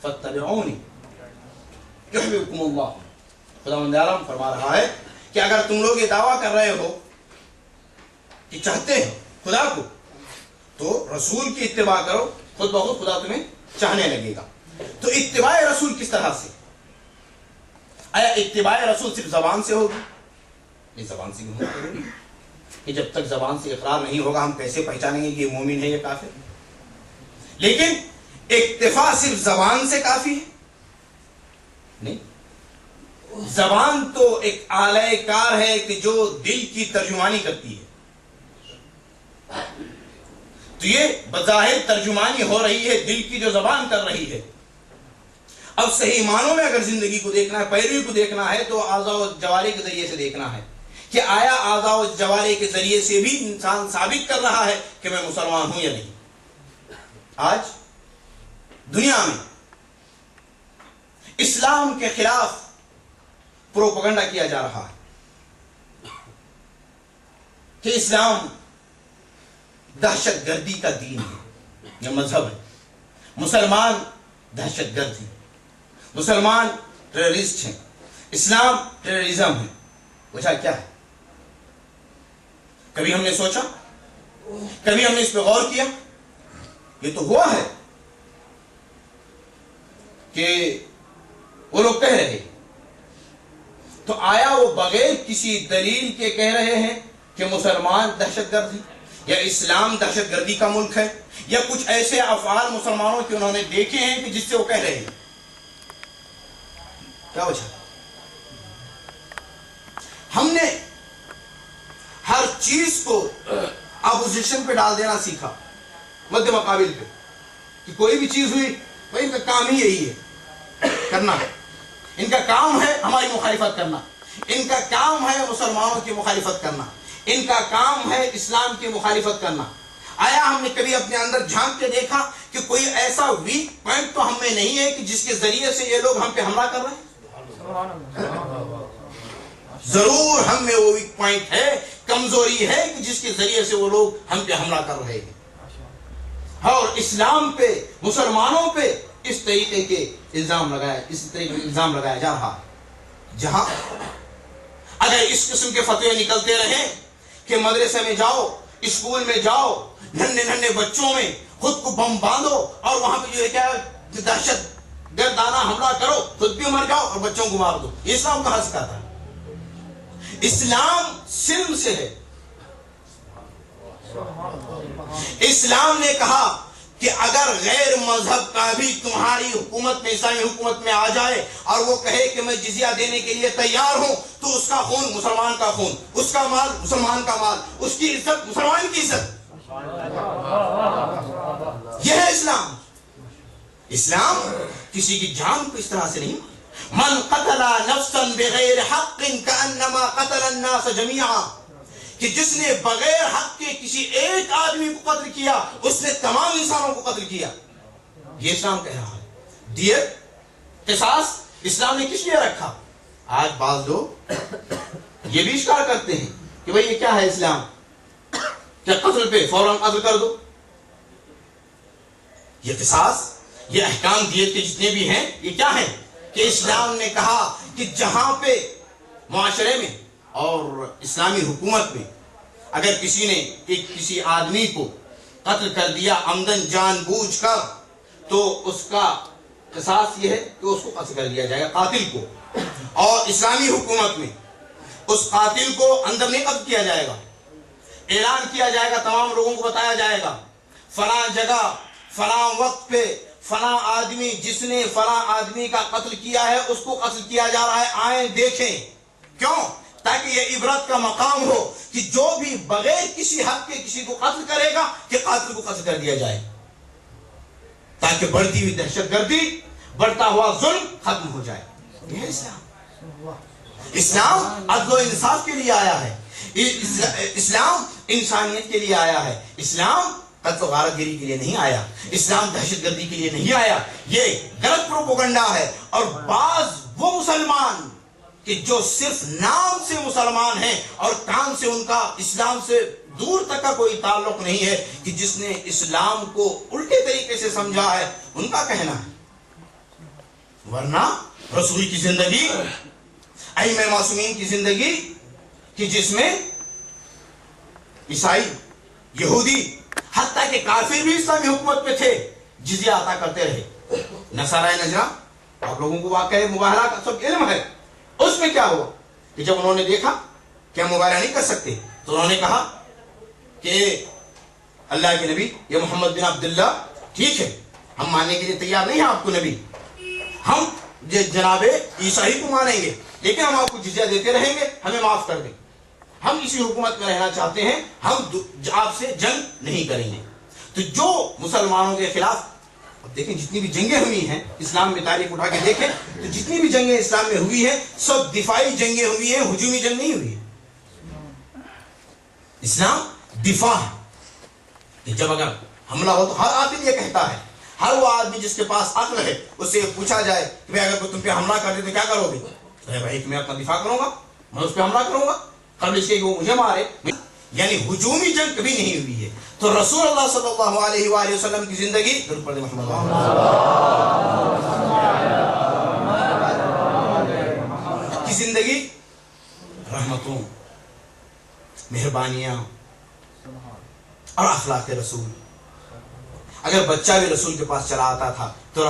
فاتبعونی یحببکم اللہ. خداوند عالم فرما رہا ہے کہ اگر تم لوگ یہ دعویٰ کر رہے ہو کہ چاہتے ہیں خدا کو تو رسول کی اتباع کرو, خود بخود خدا تمہیں چاہنے لگے گا. تو اتباع رسول کس طرح سے؟ آیا اتباع رسول صرف زبان سے ہوگی؟ یہ زبان سے نہیں ہوگی کہ جب تک زبان سے اقرار نہیں ہوگا ہم کیسے پہچانیں گے کہ یہ مومن ہے یہ کافر. لیکن اکتفا صرف زبان سے کافی ہے نہیں. زبان تو ایک آلہ کار ہے کہ جو دل کی ترجمانی کرتی ہے. تو یہ بظاہر ترجمانی ہو رہی ہے دل کی جو زبان کر رہی ہے. اب صحیح معنوں میں اگر زندگی کو دیکھنا ہے, پیروی کو دیکھنا ہے, تو اعضاء و جوارح کے ذریعے سے دیکھنا ہے کہ آیا اعضاء و جوارح کے ذریعے سے بھی انسان ثابت کر رہا ہے کہ میں مسلمان ہوں یا نہیں. آج دنیا میں اسلام کے خلاف پروپیگنڈا کیا جا رہا ہے کہ اسلام دہشت گردی کا دین ہے یا مذہب ہے, مسلمان دہشت گرد ہیں, مسلمان ٹیررسٹ ہیں, اسلام ٹیررزم ہے. وجہ کیا ہے؟ کبھی ہم نے سوچا, کبھی ہم نے اس پہ غور کیا؟ یہ تو ہوا ہے کہ وہ لوگ کہہ رہے, تو آیا وہ بغیر کسی دلیل کے کہہ رہے ہیں کہ مسلمان دہشت گرد ہیں یا اسلام دہشت گردی کا ملک ہے, یا کچھ ایسے افعال مسلمانوں کے انہوں نے دیکھے ہیں کہ جس سے وہ کہہ رہے ہیں؟ کیا وجہ؟ ہم نے ہر چیز کو اپوزیشن پہ ڈال دینا سیکھا, مد مقابل پہ, کہ کوئی بھی چیز ہوئی بھائی ان کا کام ہی یہی ہے کرنا ہے, ان کا کام ہے ہماری مخالفت کرنا, ان کا کام ہے مسلمانوں کی مخالفت کرنا, ان کا کام ہے اسلام کی مخالفت کرنا. آیا ہم نے کبھی اپنے اندر جھانک کے دیکھا کہ کوئی ایسا ویک پوائنٹ تو ہم میں نہیں ہے کہ جس کے ذریعے سے یہ لوگ ہم پہ حملہ کر رہے ہیں؟ ضرور ہم میں وہ ویک پوائنٹ ہے, کمزوری ہے کہ جس کے ذریعے سے وہ لوگ ہم پہ حملہ کر رہے ہیں. اور اسلام پہ, مسلمانوں پہ اس طریقے کے الزام لگایا جا رہا ہے. جہاں اگر اس قسم کے فتوے نکلتے رہیں کہ مدرسے میں جاؤ, اسکول میں جاؤ, ننھے بچوں میں خود کو بم باندھو اور وہاں پہ جو ہے کیا دہشت گردانہ حملہ کرو, خود بھی مر جاؤ اور بچوں کو مار دو, یہ اسلام کہاں سکھاتا ہے؟ اسلام سلم سے ہے. اسلام نے کہا کہ اگر غیر مذہب کا بھی تمہاری حکومت میں, اسلامی حکومت میں آ جائے اور وہ کہے کہ میں جزیہ دینے کے لیے تیار ہوں, تو اس کا خون مسلمان کا خون, اس کا مال مسلمان کا مال, اس کی عزت مسلمان کی عزت. یہ ہے اسلام. اسلام کسی کی جان کو اس طرح سے نہیں. من قتل نفسا بغیر حق کانما قتل الناس جميعا, کہ جس نے بغیر حق کے کسی ایک آدمی کو قتل کیا اس نے تمام انسانوں کو قتل کیا. یہ اسلام کہہ رہا ہے. دیت, قصاص اسلام نے کس لیے رکھا؟ آج بعض لوگ یہ بھی اشکار کرتے ہیں کہ بھئی یہ کیا ہے اسلام, کیا قتل پہ فوراً قتل کر دو؟ یہ قصاص, یہ احکام دیت کے جتنے بھی ہیں یہ کیا ہیں کہ اسلام نے کہا کہ جہاں پہ معاشرے میں اور اسلامی حکومت میں اگر کسی نے کسی آدمی کو قتل کر دیا عمدن جان بوجھ کر, تو اس کا قصاص یہ ہے کہ اس کو قتل کر دیا جائے گا, قاتل کو. اور اسلامی حکومت میں اس قاتل کو اندر نہیں قتل کیا جائے گا, اعلان کیا جائے گا, تمام لوگوں کو بتایا جائے گا فلاں جگہ فلاں وقت پہ فلاں آدمی جس نے فلاں آدمی کا قتل کیا ہے اس کو قتل کیا جا رہا ہے, آئیں دیکھیں. کیوں؟ تاکہ یہ عبرت کا مقام ہو کہ جو بھی بغیر کسی حق کے کسی کو قتل کرے گا کہ قاتل کو قتل کر دیا جائے, تاکہ بڑھتی ہوئی دہشت گردی, بڑھتا ہوا ظلم ختم ہو جائے. یہ ہے اسلام. اسلام عدل و انصاف کے لیے آیا ہے, اسلام انسانیت کے لیے آیا ہے. اسلام قتل و غارت گری کے لیے نہیں آیا, اسلام دہشت گردی کے لیے نہیں آیا. یہ غلط پروپیگنڈا ہے. اور بعض وہ مسلمان کہ جو صرف نام سے مسلمان ہیں اور کام سے ان کا اسلام سے دور تک کا کوئی تعلق نہیں ہے, کہ جس نے اسلام کو الٹے طریقے سے سمجھا ہے, ان کا کہنا ہے ورنہ رسول کی زندگی، ائمہ معصومین کی زندگی کہ جس میں عیسائی، یہودی، حتیٰ کہ کافر بھی اسلامی حکومت میں تھے، جزیہ عطا کرتے رہے۔ نصارہ نجران، آپ لوگوں کو واقعہ مباہلہ کا سب علم ہے۔ اس میں کیا ہوا کہ جب انہوں نے دیکھا کہ ہم مباہلہ نہیں کر سکتے تو انہوں نے کہا کہ اللہ کے نبی یہ محمد بن عبداللہ ٹھیک ہے، ہم ماننے کے لیے تیار نہیں ہیں آپ کو نبی، ہم جناب عیسائی کو مانیں گے لیکن ہم آپ کو جزیہ دیتے رہیں گے، ہمیں معاف کر دیں، ہم اسی حکومت میں رہنا چاہتے ہیں، ہم آپ سے جنگ نہیں کریں گے۔ تو جو مسلمانوں کے خلاف، اب دیکھیں جتنی بھی جنگیں ہوئی ہیں اسلام میں، تاریخ اٹھا کے دیکھیں تو جتنی بھی جنگیں اسلام میں ہوئی ہیں سب دفاعی جنگیں ہوئی ہیں، ہجومی جنگ نہیں ہوئی ہے۔ اسلام دفاع ہے کہ جب اگر حملہ ہو تو ہر آدمی یہ کہتا ہے، ہر وہ آدمی جس کے پاس عقل ہے اس سے پوچھا جائے کہ اگر کوئی تم پہ حملہ کر دے تو کیا کرو گے؟ بھائی کہ میں اپنا دفاع کروں گا، میں اس پہ حملہ کروں گا قبل اس کے کہ وہ مجھے مارے۔ یعنی ہجومی جنگ کبھی نہیں ہوئی ہے۔ تو رسول اللہ صلی اللہ علیہ وآلہ وسلم کی زندگی کی زندگی رحمتوں، مہربانیاں اور اخلاق رسول۔ اگر بچہ بھی رسول کے پاس چلا آتا تھا تو